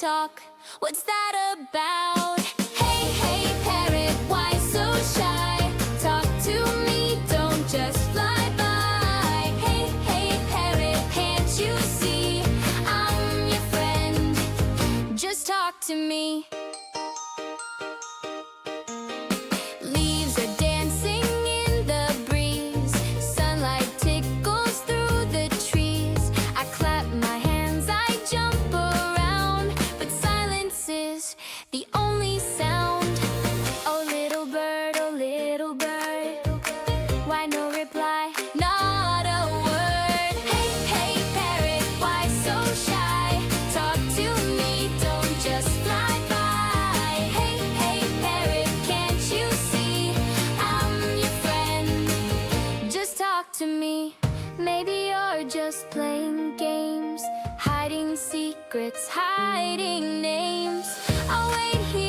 talk, what's that about? Hey, hey, parrot, why so shy? Talk to me, don't just fly by. Hey, hey, parrot, can't you see I'm your friend? Just talk to me. Leaves are dancing in the breeze. Sunlight tickles through the trees. I clap my hands, I jump around, but silence is the only sound. Oh little bird, why no reply? Not a word. Hey, hey, parrot, why so shy? Talk to me, don't just fly by. Hey, hey, parrot, can't you see I'm your friend? Just talk to me. Maybe you're just playing games, hiding secrets, hiding names. I'll wait here